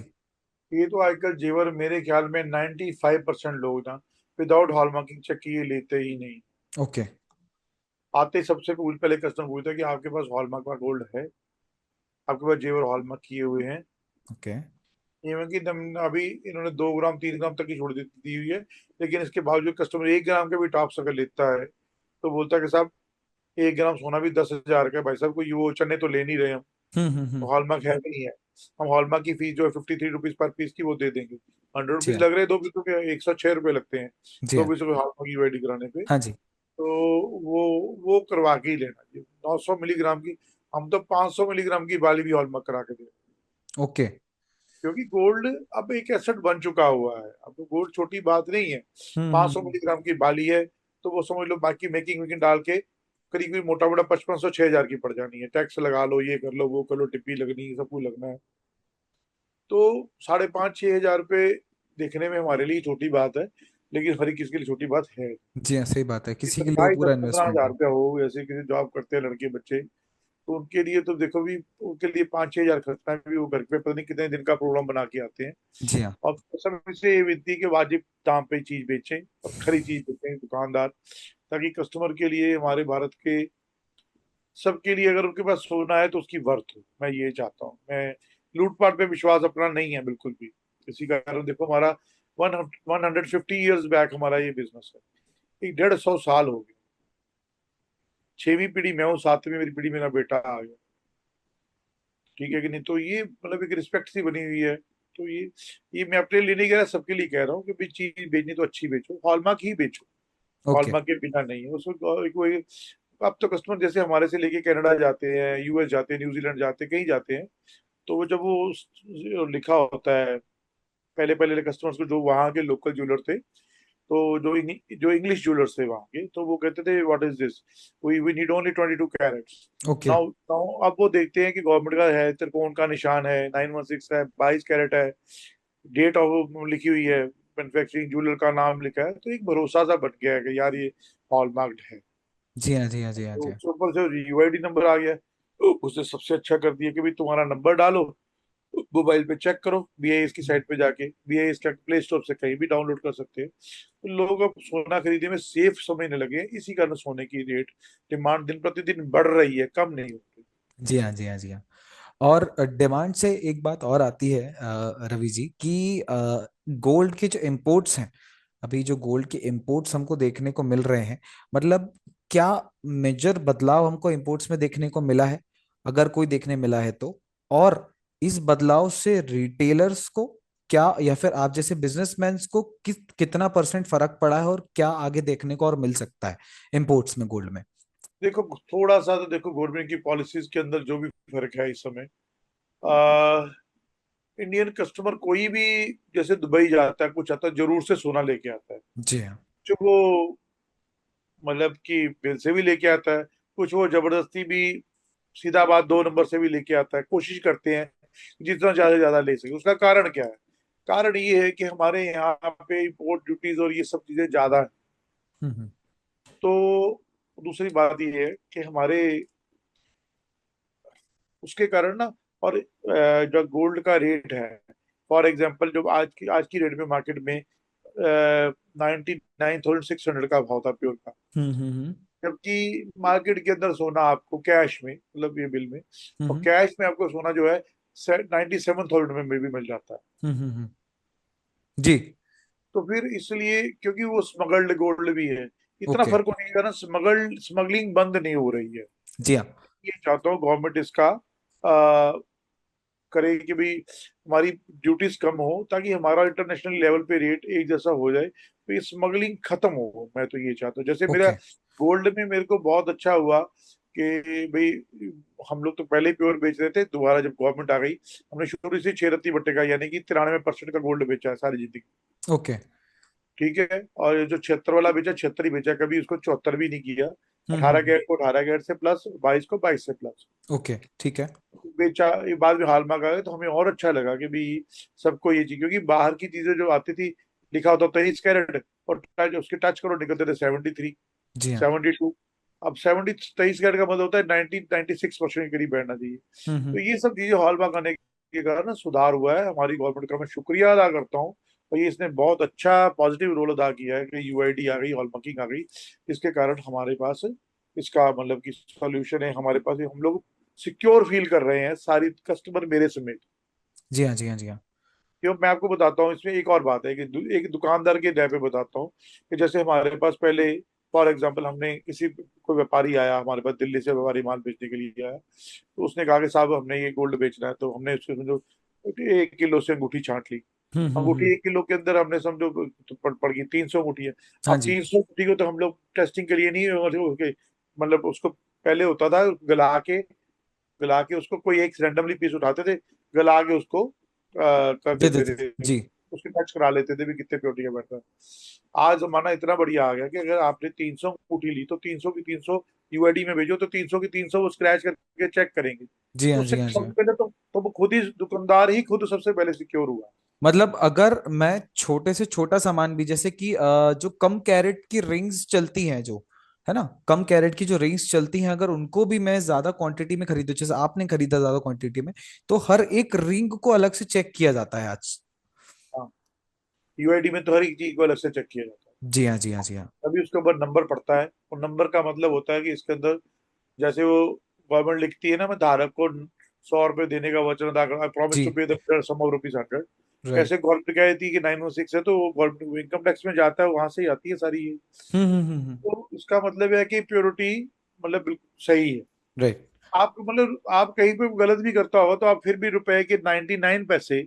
ये तो आजकल जेवर मेरे ख्याल में 95% लोग ना विदाउट हॉलमार्किंग चेक किए लेते ही नहीं। ओके। आते ही सबसे पहले कस्टमर पूछता है कि आपके पास हॉलमार्क का गोल्ड है, आपके पास जेवर हॉलमार्क किए हुए हैं। ओके। इवन कि अभी इन्होंने 2 ग्राम 3 ग्राम तक ही छोड़ दी हुई है, लेकिन इसके बावजूद कस्टमर 1 ग्राम के भी टॉप्स अगर लेता है, तो बोलता है कि साहब 1 ग्राम सोना भी 10,000 का है, भाई साहब कोई वो चने तो ले नहीं रहे हम, हम्म। हॉलमार्क है भी नहीं है। हम हॉलमार्क की फीस जो है 53 रुपीज पर पीस की वो दे देंगे। 100 रुपीज जी लग रहे हैं, 2 पीसों के 106 रुपये लगते हैं, जी दो हाँ। पीसों के हॉलमार्क की वैल्यू कराने पे। हाँ जी। तो वो वो करवा के ही लेना चाहिए 900 मिलीग्राम की। हम तो 500 मिलीग्राम की बाली भी हॉलमार्क करा के दे, ओके। क्योंकि गोल्ड अब एक एसेट बन चुका हुआ है, अब तो गोल्ड छोटी बात नहीं है। 500 हम्म। मिलीग्राम की बाली है, तो वो समझ लो बाकी मेकिंग वेकिंग डाल के करीब करीब मोटा मोटा 5500-6000 की पड़ जानी है। टैक्स लगा लो, ये कर लो, वो कर लो, टिप्पी लगनी है, सब कुछ लगना है। तो 5,500-6,000 रुपये देखने में हमारे लिए छोटी बात है, लेकिन हर किसी के लिए छोटी बात है। जी हाँ, सही बात है, कि किसी के लिए वो तनख्वाह ही पूरा दस पंद्रह इन्वेस्टमेंट हजार है। रुपया हो, जैसे किसी जॉब करते हैं लड़के बच्चे, तो उनके लिए तो देखो भी, उनके लिए 5-6 हजार खर्चना भी, वो घर पे पता नहीं कितने दिन का प्रोग्राम बना के आते हैं। जी हाँ। और सब से ये विनती है कि वाजिब दाम पे चीज बेचें और खरी चीज बेचें दुकानदार, ताकि कस्टमर के लिए, हमारे भारत के सबके लिए, अगर उनके पास सोना है तो उसकी वर्थ हो। मैं ये चाहता हूँ। मैं लूटपाट पे विश्वास अपना नहीं है बिल्कुल भी। इसी कारण देखो, हमारा 150 ईयर्स बैक हमारा ये बिजनेस है, 150 साल हो गए। 6वीं पीढ़ी मैं हूँ, 7वीं मेरी पीढ़ी, मेरा बेटा आ गया। ठीक है कि नहीं? तो ये मतलब एक रिस्पेक्ट सी बनी हुई है। तो ये मैं अपने लिए नहीं कह रहा, सबके लिए कह रहा हूँ कि भाई चीज बेचनी तो अच्छी बेचो, हॉलमार्क ही बेचो, ओके। हॉलमार्क के बिना नहीं है उसमें कोई। अब तो कस्टमर जैसे हमारे से लेके कनाडा जाते हैं, यूएस जाते हैं, न्यूजीलैंड जाते हैं, कहीं जाते हैं, तो वो जब वो लिखा होता है, पहले पहले कस्टमर्स को जो वहाँ के लोकल ज्वेलर थे, तो जो इंग्लिश ज्वेलर्स थे वहाँ के, तो वो कहते थे what is this, we need only 22 carats. Okay. Now now अब वो देखते हैं कि गवर्नमेंट का है, त्रिकोण का निशान है, 916 है, 22 कैरेट है, डेट ऑफ लिखी हुई है, मैन्युफैक्चरिंग ज्वेलर का नाम लिखा है, तो एक भरोसा सा बन गया है कि यार ये हॉलमार्क्ड है। जी हाँ जी हाँ जी हाँ तो जी हाँ। उसके ऊपर से यूआईडी नंबर आ गया, तो उसने सबसे अच्छा कर दिया कि भाई तुम्हारा नंबर डालो, मोबाइल पे चेक करो, बीआईएस की साइट पे जाके, बीआईएस का प्ले स्टोर से कहीं भी डाउनलोड कर सकते हैं। तो लोग अब सोना खरीदने में सेफ समझने लगे हैं, इसी कारण सोने की रेट, डिमांड दिन प्रतिदिन बढ़ रही है, कम नहीं हो रही। जी हाँ जी हाँ जी हाँ। और डिमांड से एक बात और आती है रवि जी, कि गोल्ड के जो इम्पोर्ट्स हैं, अभी जो गोल्ड के इम्पोर्ट्स हमको देखने को मिल रहे हैं, मतलब क्या मेजर बदलाव हमको इम्पोर्ट्स में देखने को मिला है, अगर कोई देखने मिला है तो? और इस बदलाव से रिटेलर्स को क्या, या फिर आप जैसे बिजनेसमैन को कितना परसेंट फर्क पड़ा है, और क्या आगे देखने को और मिल सकता है इम्पोर्ट्स में, गोल्ड में? देखो, थोड़ा सा तो देखो, गवर्नमेंट की पॉलिसीज के अंदर जो भी फर्क है इस समय, आ, इंडियन कस्टमर कोई भी जैसे दुबई जाता है, कुछ आता है, जरूर से सोना लेके आता है, जी हाँ। जो वो मतलब कि बिल से भी लेके आता है, कुछ वो जबरदस्ती भी सीधा बात 2 नंबर से भी लेके आता है, कोशिश करते हैं जितना ज्यादा से ज्यादा ले सके। उसका कारण क्या है? कारण ये है कि हमारे यहाँ पे इम्पोर्ट ड्यूटीज और ये सब चीजें ज्यादा है। हम्म। तो दूसरी बात ये है कि हमारे उसके कारण ना, और जो गोल्ड का रेट है, फॉर एग्जांपल जो आज की रेट में मार्केट में 99,600 का भाव था प्योर का। हम्म। जबकि मार्केट के अंदर सोना आपको कैश में, मतलब ये बिल में, और हम्म। कैश में आपको सोना जो है 97,000 में भी मिल जाता है। हम्म। जी। तो फिर इसलिए क्योंकि वो स्मगल्ड गोल्ड भी है, इतना ओके। फर्क होने के कारण स्मगलिंग बंद नहीं हो रही है। जी हाँ। ये चाहता हूँ गवर्नमेंट इसका अ, करे कि भाई हमारी ड्यूटीज कम हो, ताकि हमारा इंटरनेशनल लेवल पे रेट एक जैसा हो जाए, तो ये स्मगलिंग खत्म हो। मैं तो ये चाहता हूँ, जैसे मेरा ओके। गोल्ड में मेरे को बहुत अच्छा हुआ कि भाई हम लोग तो पहले ही प्योर बेच रहे थे, दोबारा जब गवर्नमेंट आ गई, हमने शुरू से 6 रत्ती बट्टे का यानी कि 93% का गोल्ड बेचा है सारी जिंदगी। ओके। ठीक है, और ये जो 76 वाला बेचा, 76 ही बेचा, कभी उसको 74 भी नहीं किया। अठारह हम्म। कैरेट को 18 कैरेट से प्लस, 22 को 22 से प्लस ओके। ठीक है। बेचा। ये बाद में हॉलमार्क आ गए तो हमें और अच्छा लगा कि भाई सबको ये चीज, क्योंकि बाहर की चीजें जो आती थी लिखा होता 23 कैरेट, और उसके टच करो निकलते थे 73, जी हाँ। 72। अब 23 कैरेट का मतलब होता है 96% के करीब बैठना चाहिए। तो हम्म। ये सब चीजें हॉलमार्क आने के कारण ना सुधार हुआ है हमारी गवर्नमेंट का, मैं शुक्रिया अदा करता हूँ। और ये इसने बहुत अच्छा पॉजिटिव रोल अदा किया है कि यूआईडी आ गई, हॉलमार्किंग आ गई। इसके कारण हमारे पास इसका मतलब कि सॉल्यूशन है हमारे पास, हम लोग सिक्योर फील कर रहे हैं, सारी कस्टमर मेरे समेत। जी हाँ। जी हाँ। जी हाँ। क्यों, मैं आपको बताता हूँ इसमें एक और बात है कि एक दुकानदार के रह पे बताता हूँ कि जैसे हमारे पास पहले, फॉर एग्जांपल हमने किसी कोई व्यापारी आया हमारे पास, दिल्ली से व्यापारी माल बेचने के लिए आया, तो उसने कहा कि साहब हमने ये गोल्ड बेचना है, तो हमने उसको समझो 1 किलो से अंगूठी छांट ली। अंगूठी 1 किलो के अंदर हमने समझो तो पड़ गई 300 अंगूठी है। हाँ अब जी। 300 अंगूठी को तो हम लोग टेस्टिंग के लिए नहीं, मतलब उसको पहले होता था गला के उसको कोई एक रैंडमली पीस उठाते थे, गला के उसको कर दे देते देते थे। थे, जी। उसके टच करा लेते थे भी कितने प्योरिटी का बैठता है। आज जमाना इतना बढ़िया आ गया कि अगर आपने 300 अंगूठी ली तो 300 की 300 यूआईडी में भेजो, तो 300 की 300 वो स्क्रैच करके चेक करेंगे। जी तो हाँ। उससे जी हाँ। जी हाँ। सबसे पहले तो वो खुद ही दुकानदार ही खुद सबसे पहले सिक्योर हुआ। मतलब अगर मैं छोटे से छोटा सामान भी, जैसे कि जो कम कैरेट की रिंग्स चलती हैं, जो है ना, कम कैरेट की जो रिंग्स चलती हैं, अगर उनको भी मैं ज्यादा क्वांटिटी में खरीदूं, जैसे आपने खरीदा ज्यादा क्वांटिटी में, तो हर एक रिंग को अलग से चेक किया जाता है आज। हाँ, यूआईडी में तो हर एक चीज को अलग से चेक किया जाता है। जी हाँ। जी हाँ। जी हाँ। तभी उसके ऊपर नंबर पड़ता है, और नंबर का मतलब होता है कि इसके अंदर, जैसे वो गवर्नमेंट लिखती है ना, मैं धारक को 100 रुपए देने का वचन अदा कर, आई प्रॉमिस जी। टू पे द सम ऑफ ₹100। राइट। ऐसे गवर्नमेंट कहती है कि 916 है, तो वो गवर्नमेंट इनकम टैक्स में जाता है, वहां से ही आती है सारी ये। तो इसका मतलब है कि प्योरिटी मतलब बिल्कुल सही है। राइट। आप मतलब आप कहीं पे गलत भी करता होगा तो आप फिर भी रुपए के 99 पैसे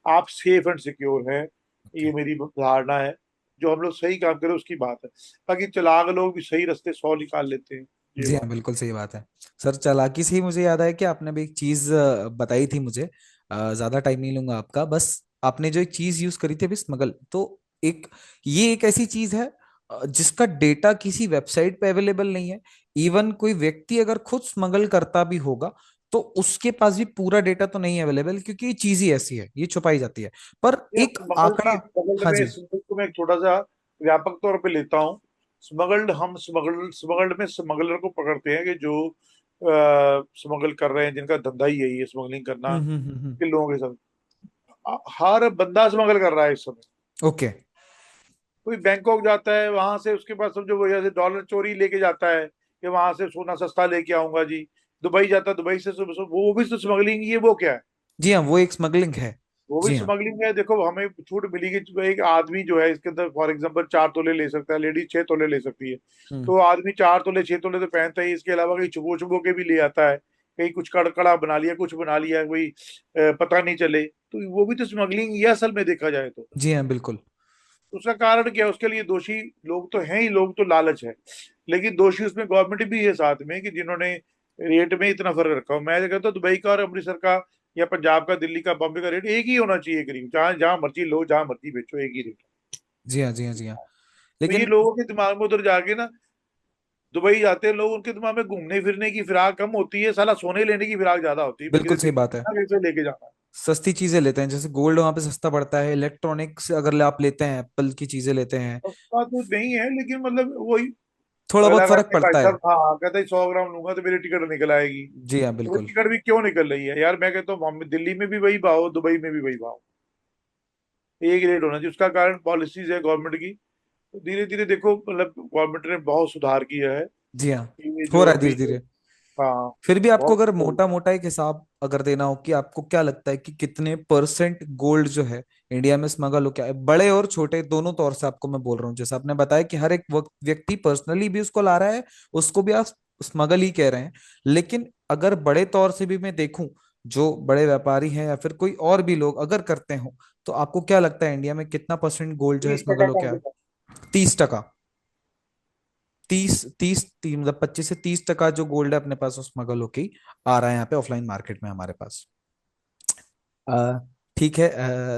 आप सेफ एंड सिक्योर हैं। ओके। ये मेरी धारणा है। जो हम लोग सही काम करें उसकी बात है, बाकी चालाक लोग भी सही रास्ते 100 निकाल लेते हैं। ये जी हाँ, बात बिल्कुल सही बात है। सर, चालाकी से ही मुझे याद आया कि आपने भी एक चीज बताई थी मुझे। ज्यादा टाइम नहीं लूंगा आपका, बस आपने जो एक चीज यूज करी थी अभी, स्मगल, तो एक, ये एक ऐसी चीज है जिसका डेटा किसी वेबसाइट पे अवेलेबल नहीं है। इवन कोई व्यक्ति अगर खुद स्मगल करता भी होगा, तो उसके पास भी पूरा डेटा तो नहीं अवेलेबल, क्योंकि ये चीज ही ऐसी है, ये छुपाई जाती है। पर ये एक आंकड़ा। स्मगल्ड हाँ में जी। स्मगल्ड को मैं एक थोड़ा सा व्यापक तौर पे लेता हूँ। स्मगल्ड में स्मगलर को पकड़ते हैं कि जो स्मगल कर रहे हैं, जिनका धंधा ही यही है स्मगलिंग करना के लोगों के साथ। हर बंदा स्मगल कर रहा है इस समय। ओके। कोई बैंकॉक जाता है, वहां से उसके पास समझो वो जैसे डॉलर चोरी लेके जाता है कि वहां से सोना सस्ता लेके आऊंगा जी। दुबई जाता है, दुबई से वो भी तो स्मगलिंग ही है, वो क्या है? जी हाँ, वो एक स्मगलिंग है। वो भी जी हाँ। स्मगलिंग है। देखो हमें छूट मिली कि एक आदमी जो है इसके अंदर फॉर एग्जांपल 4 तोले ले सकता है, लेडीज 6 तोले ले सकती है। हम्म। तो आदमी 4 तोले 6 तोले तो पहनता ही, इसके अलावा कहीं छुपो छुपो के भी ले आता है, कहीं कुछ कड़कड़ा बना लिया, कुछ बना लिया, कोई पता नहीं चले, तो वो भी तो स्मगलिंग ही है असल में देखा जाए तो। जी हाँ, बिल्कुल। उसका कारण क्या है? उसके लिए दोषी लोग तो हैं ही, लोग तो लालच है, लेकिन दोषी उसमें गवर्नमेंट भी है साथ में, कि जिन्होंने रेट में इतना फर्क रखा हो। मैं तो कहता हूँ दुबई का और अमृतसर का या पंजाब का, दिल्ली का, बॉम्बे का रेट एक ही होना चाहिए करीब, जहाँ जहाँ मर्जी लो, जहाँ मर्जी बेचो, एक ही रेट। जी हाँ। जी हाँ। जी हाँ। तो ये लेकिन लोगों के दिमाग में उधर जाके ना, दुबई जाते हैं लोग, उनके दिमाग में घूमने फिरने की फिराक कम होती है, साला सोने लेने की फिराक ज्यादा होती है, बिल्कुल किसी सही बात है। कैसे लेके जाना है। सस्ती चीजें लेते हैं, जैसे गोल्ड वहां पे सस्ता पड़ता है, इलेक्ट्रॉनिक्स अगर आप लेते हैं, एप्पल की चीजें लेते हैं, सस्ता तो नहीं है, लेकिन मतलब वही। थोड़ा अगला बहुत फर्क कहते भाई पड़ता है। साहब, हाँ कहते 100 ग्राम लूंगा तो मेरी टिकट निकल आएगी। जी हाँ तो वो बिल्कुल। टिकट भी क्यों निकल रही है यार? मैं कहता हूँ दिल्ली में भी वही भाव, दुबई में भी वही भाव, एक रेट होना चाहिए। उसका कारण पॉलिसीज है गवर्नमेंट की। तो धीरे धीरे देखो, मतलब गवर्नमेंट ने बहुत सुधार किया है। जी हाँ, ये हो जो रहा है अभी धीरे धीरे। हाँ, फिर भी आपको बहुत अगर मोटा मोटा एक हिसाब अगर देना हो, कि आपको क्या लगता है कि कितने परसेंट गोल्ड जो है इंडिया में स्मगल हो, क्या है, बड़े और छोटे दोनों तौर से आपको मैं बोल रहा हूँ, जैसे आपने बताया कि हर एक व्यक्ति पर्सनली भी उसको ला रहा है, उसको भी आप स्मगल ही कह रहे हैं, लेकिन अगर बड़े तौर से भी मैं देखूं, जो बड़े व्यापारी हैं या फिर कोई और भी लोग अगर करते हो, तो आपको क्या लगता है इंडिया में कितना परसेंट गोल्ड जो है 30% स्मगल हो कम क्या से है? कम। 30%? 30 मतलब 25 से 30% जो गोल्ड है अपने पास वो स्मगल होके ही आ रहा है यहाँ पे ऑफलाइन मार्केट में हमारे पास। अ, ठीक है,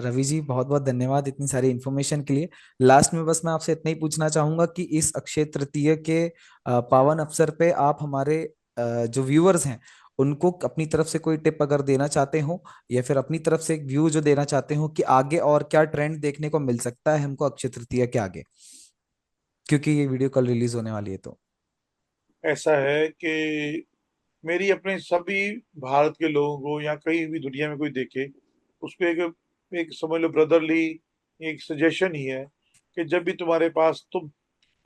रवि जी बहुत बहुत धन्यवाद इतनी सारी इन्फॉर्मेशन के लिए। लास्ट में बस मैं आपसे इतना ही पूछना चाहूंगा कि इस अक्षय तृतीय के पावन अवसर पे आप हमारे जो व्यूअर्स हैं उनको अपनी तरफ से कोई टिप अगर देना चाहते हो, या फिर अपनी तरफ से एक व्यू जो देना चाहते हो कि आगे और क्या ट्रेंड देखने को मिल सकता है हमको अक्षय तृतीया के आगे, क्योंकि ये वीडियो कल रिलीज होने वाली है तो। ऐसा है कि मेरी अपने सभी भारत के लोगों को, या कहीं भी दुनिया में कोई देखे, उसको एक एक समझ लो ब्रदरली एक सजेशन ही है कि जब भी तुम्हारे पास, तुम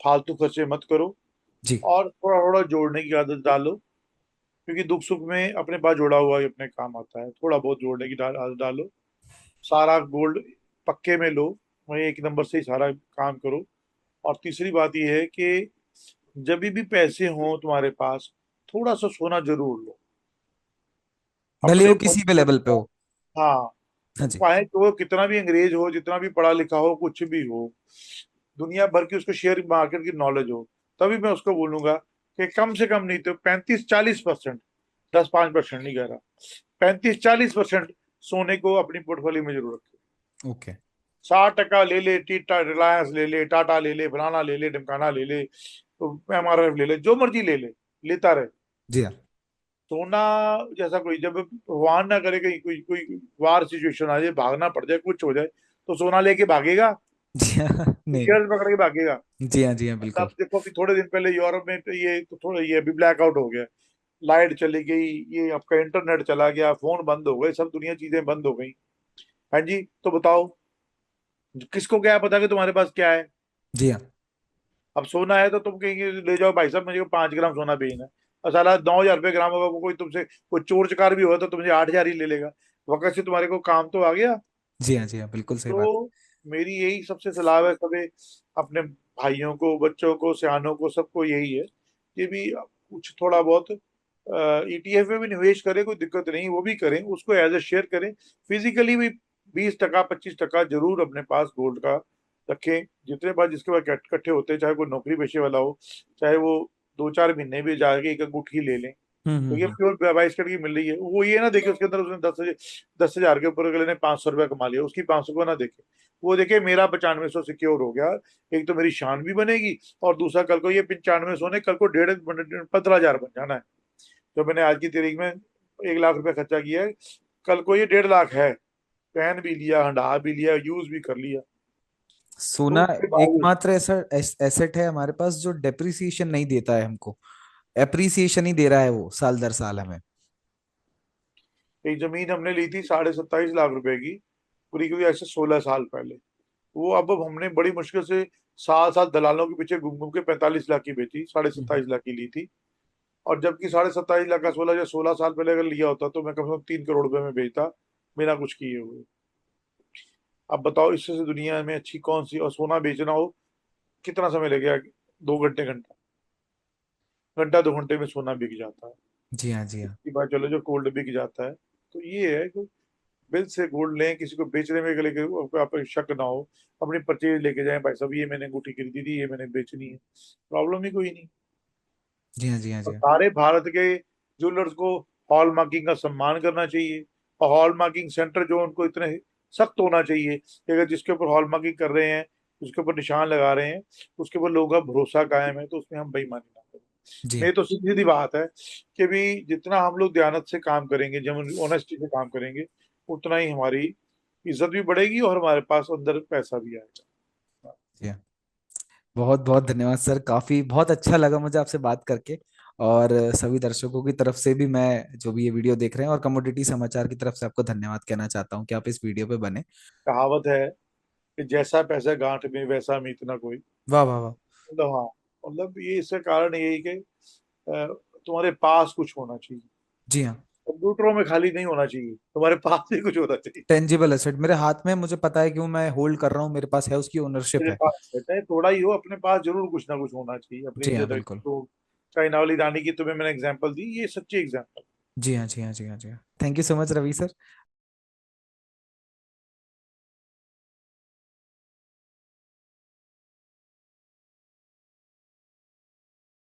फालतू खर्चे मत करो, जी। और थोड़ा थोड़ा जोड़ने की आदत डालो। क्योंकि दुख सुख में अपने पास जोड़ा हुआ ही अपने काम आता है। थोड़ा बहुत जोड़ने की आदत डालो। सारा गोल्ड पक्के में लो, वही एक नंबर से ही सारा काम करो। और तीसरी बात यह है कि जब भी पैसे हों तुम्हारे पास, थोड़ा सा सोना जरूर लो भले अपने वो किसी भी भविष्य लेवल पे के। हो। हाँ, हाँ जी। चाहे तो वो कितना भी अंग्रेज हो, जितना भी पढ़ा लिखा हो, कुछ भी हो, दुनिया भर की उसको शेयर मार्केट की नॉलेज हो, तभी मैं उसको बोलूंगा कि कम से कम नहीं तो 35-40%, 10-5% नहीं कह रहा, 35-40% सोने को अपनी पोर्टफोलियो में जरूर रखे। ओके। 60% ले ले, टीटा रिलायंस ले ले, टाटा ले ले, फलाना ले ले, ढमकाना ले ले, तो एमआरएफ ले ले, जो मर्जी ले ले, लेता रहे। जी हाँ। सोना जैसा कोई, जब भगवान ना करे कहीं कोई कोई वार सिचुएशन आ जाए, भागना पड़ जाए, कुछ हो जाए, तो सोना लेके भागेगा? जी हाँ नहीं। शेयर पकड़ के भागेगा? जी हाँ, जी हाँ अब बिल्कुल। देखो, अभी थोड़े दिन पहले यूरोप में तो ये तो थोड़ा ये अभी ब्लैकआउट हो गया, लाइट चली गई, ये आपका इंटरनेट चला गया, फोन बंद हो गए, सब दुनिया चीजें बंद हो गई। हाँ जी, तो बताओ, किसको क्या पता कि तुम्हारे पास क्या है? जी हाँ। अब सोना है तो तुम कहेंगे ले जाओ भाई साहब, मुझे को 5 ग्राम सोना बेचना है। और साला 9,000 रुपये ग्राम होगा, वो कोई तुमसे कोई चोर चकार भी होगा तो तुमसे 8,000 ही ले लेगा। वक्त से तुम्हारे को काम तो आ गया। जी हाँ, जी हाँ बिल्कुल सही बात। तो मेरी यही सबसे सलाह है सभी अपने भाइयों को, बच्चों को, सियानों को, सबको यही है कि भी कुछ थोड़ा बहुत ईटीएफ में भी निवेश करें, कोई दिक्कत नहीं, वो भी करें, उसको एज ए शेयर करें। फिजिकली भी 20%, 25% जरूर अपने पास गोल्ड का रखें। जितने पास जिसके पास इकट्ठे होते हैं, चाहे कोई नौकरी पेशे वाला हो, चाहे वो 2-4 महीने भी जाके एक अंगूठी ले लें, तो ये हम्म। प्योर 22 कैरेट की मिल रही है। वो ये ना देखे उसके अंदर उसने 10,000 के ऊपर अगले ने 500 रुपया कमा लिया, उसकी 500 को ना देखे, वो देखे मेरा 9500 सिक्योर हो गया। एक तो मेरी शान भी बनेगी, और दूसरा कल को ये 95 सौ ने कल को 15,000 बन जाना है। जो मैंने आज की तारीख में 1 लाख रुपया खर्चा किया है, कल को ये 1.5 लाख है। पहन भी लिया, हंडा भी लिया, यूज भी कर लिया। तो सोना उसके बावजूद एकमात्र ऐसा एसेट है हमारे पास जो डेप्रिसिएशन नहीं देता है हमको, एप्रिसिएशन ही दे रहा है वो साल दर साल हमें। एक जमीन हमने ली थी 27.5 लाख रुपए की, पूरी की ऐसे 16 साल पहले। वो अब हमने बड़ी मुश्किल से साल साल दलालों के पीछे घूम घूम के 45 लाख की बेची, साढ़े हम्म। सत्ताईस लाख की ली थी। और जबकि 27.5 लाख का 16 साल पहले अगर लिया होता तो मैं कम से कम 3 करोड़ रुपए में बेचता, बिना कुछ किए हुए। अब बताओ, इससे से दुनिया में अच्छी कौन सी, और सोना बेचना हो कितना समय लगेगा? 2 घंटे, घंटा 2 घंटे में सोना बिक जाता है। जी हाँ, जी हाँ। इसकी बात चलो जो गोल्ड बिक जाता है। तो ये है कि बिल से गोल्ड लें, किसी को बेचने में लेके आप शक ना हो, अपनी परचेज लेके जाएं, भाई साहब ये मैंने अंगूठी खरीदी थी, ये मैंने बेचनी है, प्रॉब्लम ही कोई नहीं। जी हाँ, जी हाँ, और जी हाँ। सारे भारत के ज्वेलर्स को हॉल मार्किंग का सम्मान करना चाहिए। और हॉल मार्किंग सेंटर जो उनको इतने सख्त होना चाहिए कि अगर जिसके ऊपर हॉल मार्किंग कर रहे हैं, उसके ऊपर निशान लगा रहे हैं, उसके ऊपर लोगों का भरोसा कायम है, तो उसमें हम बेईमानी ना करें। जी हाँ। नहीं तो सीधी सीधी बात है कि भी जितना हम लोग दयानत से काम करेंगे, जब ऑनेस्टी से काम करेंगे, उतना ही हमारी इज्जत भी बढ़ेगी और हमारे पास अंदर पैसा भी आएगा। जी हाँ। बहुत बहुत धन्यवाद सर, काफी बहुत अच्छा लगा मुझे आपसे बात करके। और सभी दर्शकों की तरफ से भी, मैं जो भी ये वीडियो देख रहे हैं और कमोडिटी समाचार की तरफ से आपको धन्यवाद कहना चाहता हूँ कि आप इस वीडियो पे बने। कहावत है कि जैसा पैसा गांठ में वैसा मीत ना कोई। वाह वाह वाह। मतलब हाँ, मतलब ये इसका कारण यही कि तुम्हारे पास कुछ होना चाहिए। जी हाँ। कंप्यूटरों में खाली नहीं होना चाहिए, तुम्हारे पास भी कुछ होना चाहिए। टेंजिबल एसेट मेरे हाथ में, मुझे पता है कि वो मैं होल्ड कर रहा हूँ, मेरे पास है, उसकी ओनरशिप मेरे है। पास है, चाहे थोड़ा ही हो, अपने पास जरूर कुछ ना कुछ होना चाहिए, अपनी जी हाँ इज्जत रखी बिल्कुल। तो। चाइना वाली रानी की तुम्हें मैंने एग्जांपल दी, ये सच्ची एग्जांपल। जी हाँ जी हाँ जी हाँ जी हाँ, thank you so much Ravi sir.